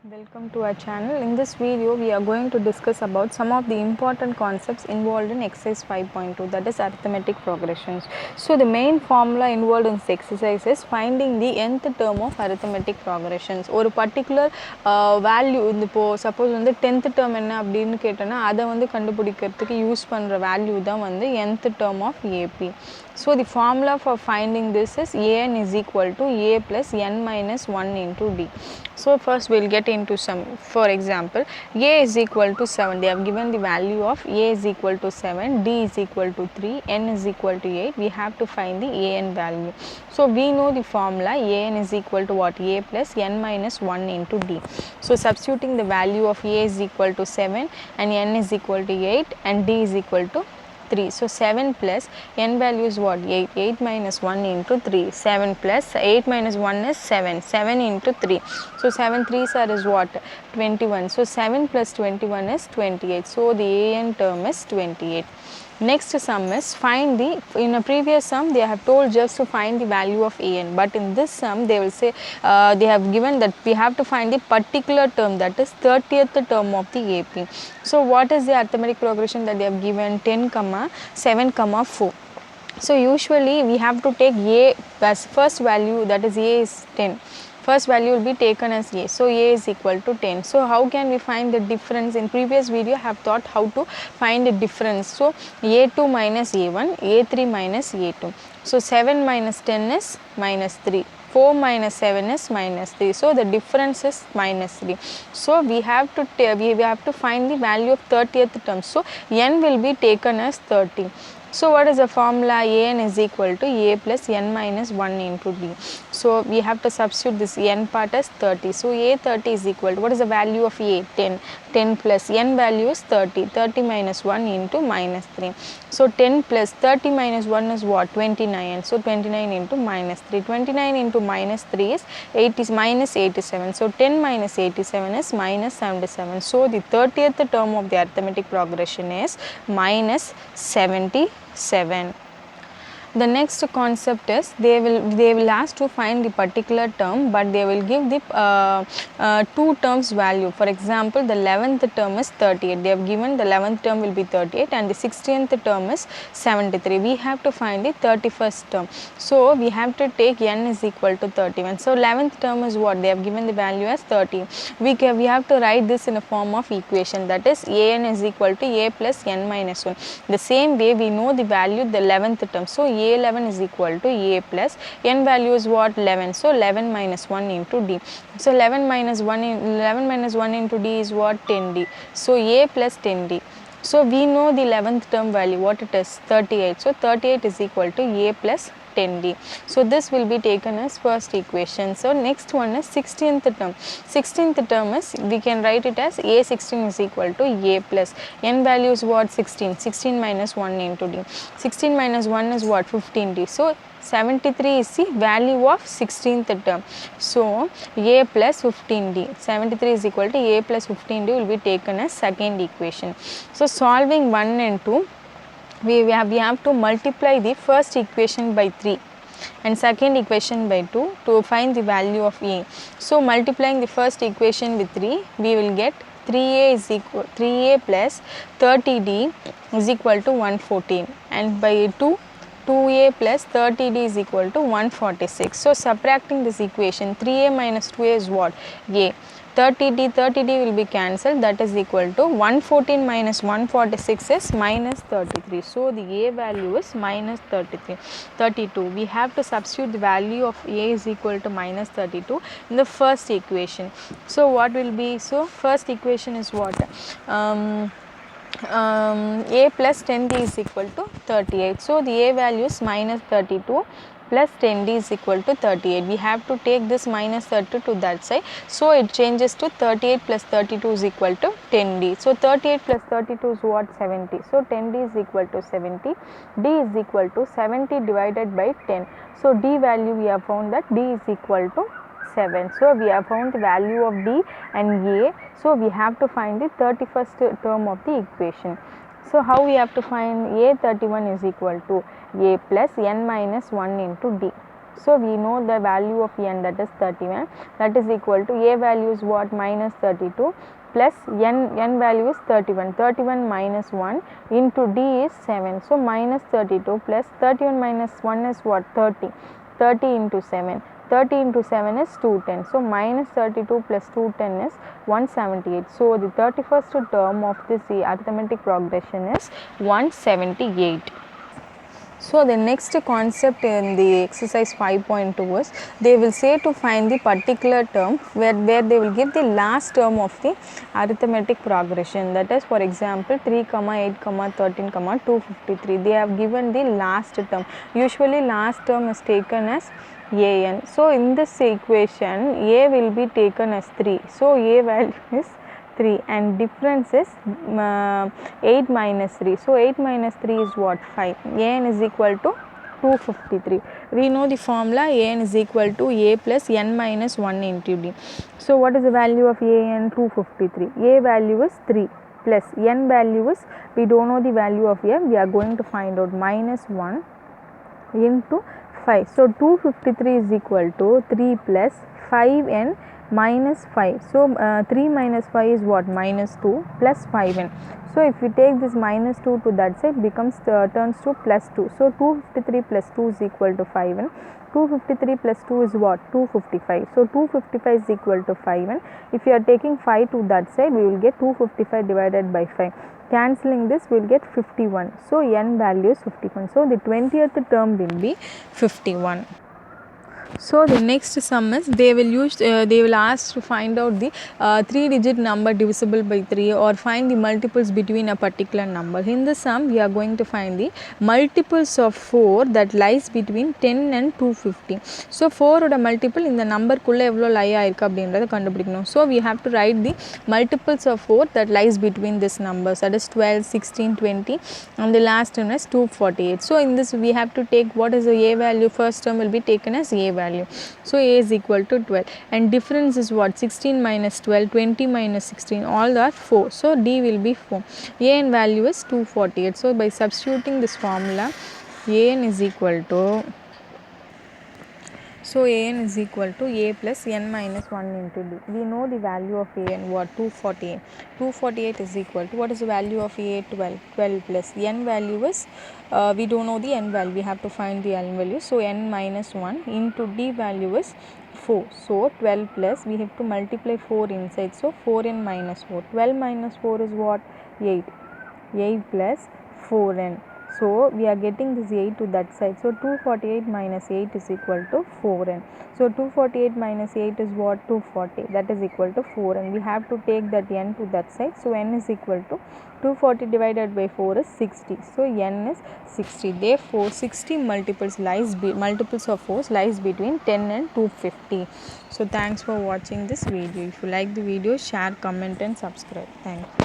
Welcome to our channel. In this video, we are going to discuss about some of the important concepts involved in exercise 5.2, that is arithmetic progressions. So, the main formula involved in this exercise is finding the nth term of arithmetic progressions. ஒரு particular value இப்போ suppose வந்து 10th term என்ன அப்படின்னு கேட்டோன்னா அதை வந்து கண்டுபிடிக்கிறதுக்கு use பண்ணுற வேல்யூ தான் வந்து nth term of AP. So, the formula for finding this is an is equal to a plus n minus 1 into d. So, first we will get into some. For example, a is equal to 7. They have given the value of a is equal to 7, d is equal to 3, n is equal to 8. We have to find the an value. So, we know the formula an is equal to what? A plus n minus 1 into d. So, substituting the value of a is equal to 7 and n is equal to 8 and d is equal to 3. So, 7 plus n value is what? 8. 8 minus 1 into 3. 7 plus 8 minus 1 is 7. 7 into 3. So, 7 3s are is what? 21. So, 7 plus 21 is 28. So, the an term is 28. Next sum is find the, in a previous sum they have told just to find the value of an, but in this sum they will say they have given that we have to find the particular term, that is 30th term of the AP. So, what is the arithmetic progression that they have given? 10, 7, 4. So, usually we have to take a as first value, that is a is 10. First value will be taken as a. So, a is equal to 10. So, how can we find the difference? In previous video I have taught how to find the difference. So, a2 minus a1, a3 minus a2. So, 7 minus 10 is minus 3. 4 minus 7 is minus 3. So, the difference is minus 3. So, we have to find the value of 30th term. So, n will be taken as 30. So, what is the formula? an is equal to a plus n minus 1 into d. So, we have to substitute this n part as 30. So, a 30 is equal to, what is the value of a? 10. 10 plus n value is 30. 30 minus 1 into minus 3. So, 10 plus 30 minus 1 is what? 29. So, 29 into minus 3. 29 into minus 3 is 87. So, 10 minus 87 is minus 77. So, the 30th term of the arithmetic progression is minus 77. The next concept is they will ask to find the particular term, but they will give the two terms value. For example, the 11th term is 38. They have given the 11th term will be 38 and the 16th term is 73. We have to find the 31st term. So, we have to take n is equal to 31. So, 11th term is what? They have given the value as 30. We have to write this in a form of equation, that is an is equal to a plus n minus 1. The same way we know the value the 11th term. So, a11 is equal to a plus n value is what? 11. So, 11 minus 1 into d. So, 11 minus 1 into d is what? 10d. So, a plus 10d. So, we know the 11th term value, what it is? 38. So, 38 is equal to a plus 10d. So, this will be taken as first equation. So, next one is 16th term. 16th term is, we can write it as a16 is equal to a plus n value is what? 16. 16 minus 1 into d. 16 minus 1 is what? 15d. So, 73 is the value of 16th term. So, a plus 15d. 73 is equal to a plus 15d will be taken as second equation. So, solving 1 and 2, we have to multiply the first equation by 3 and second equation by 2 to find the value of a. So, multiplying the first equation with 3, we will get 3a is equal 3a plus 30d is equal to 114, and by 2a plus 30d is equal to 146. So, subtracting this equation, 3a minus 2a is what? A. 30d will be cancelled, that is equal to 114 minus 146 is minus 33. So, the a value is minus 32. We have to substitute the value of a is equal to minus 32 in the first equation. So, what will be? So, first equation is what? A plus 10d is equal to 38. So, the a value is minus 32 plus 10d is equal to 38. We have to take this minus 32 to that side. So, it changes to 38 plus 32 is equal to 10d. So, 38 plus 32 is what? 70. So, 10d is equal to 70. D is equal to 70 divided by 10. So, d value we have found that d is equal to 7. So, we have found the value of d and a. So, we have to find the 31st term of the equation. So, how we have to find? A31 is equal to a plus n minus 1 into d. So we know the value of n, that is 31, that is equal to a value is what, minus 32 plus n value is 31, 31 minus 1 into d is 7. So minus 32 plus 31 minus 1 is what, 30, 30 into 7, 30 into 7 is 210. So minus 32 plus 210 is 178. So the 31st term of this arithmetic progression is 178. So the next concept in the exercise 5.2 is they will say to find the particular term where they will give the last term of the arithmetic progression, that is for example 3, 8, 13, 253. They have given the last term. Usually last term is taken as an. So in this equation a will be taken as 3. So a value is 3 and difference is 8 minus 3. So 8 minus 3 is what, 5. An is equal to 253. We know the formula, an is equal to a plus n minus 1 into d. So what is the value of an? 253. A value is 3 plus n value is, we don't know the value of a, we are going to find out, minus 1 into 5. So 253 is equal to 3 plus 5n minus 5. So 3 minus 5 is what, minus 2 plus 5n. So if we take this minus 2 to that side, becomes turns to plus 2. So 253 plus 2 is equal to 5n. 253 plus 2 is what, 255. So 255 is equal to 5n. If you are taking 5 to that side, we will get 255 divided by 5. Cancelling this, we will get 51. So n value is 51. So the 20th term will be 51. So the next sum is they will ask to find out the 3-digit number divisible by 3 or find the multiples between a particular number. In the sum we are going to find the multiples of 4 that lies between 10 and 250. So 4 oda multiple இந்த number குள்ள எவ்வளோ lie ஆயிருக்கு அப்படின்றத கண்டுபிடிக்கணும். So we have to write the multiples of 4 that lies between this numbers, that is 12, 16, 20 and the last one is 248. So in this we have to take what is the a value. First term will be taken as a value. So a is equal to 12 and difference is what, 16 minus 12, 20 minus 16, all are 4. So d will be 4. An value is 248. So by substituting this formula, an is equal to, so an is equal to a plus n minus 1 into d. We know the value of an, what, 248. 248 is equal to, what is the value of a? 12. 12 plus n value is, we don't know the n value, we have to find the n value. So n minus 1 into d value is 4. So 12 plus, we have to multiply 4 inside. So 4n minus 4. 12 minus 4 is what? 8. 8 plus 4n. So we are getting this 8 to that side. So 248 minus 8 is equal to 4n. So 248 minus 8 is what? 240. That is equal to 4n. We have to take that n to that side. So n is equal to 240 divided by 4 is 60. So n is 60. Therefore 60 multiples of 4 lies between 10 and 250. So thanks for watching this video. If you like the video, share, comment and subscribe. Thank you.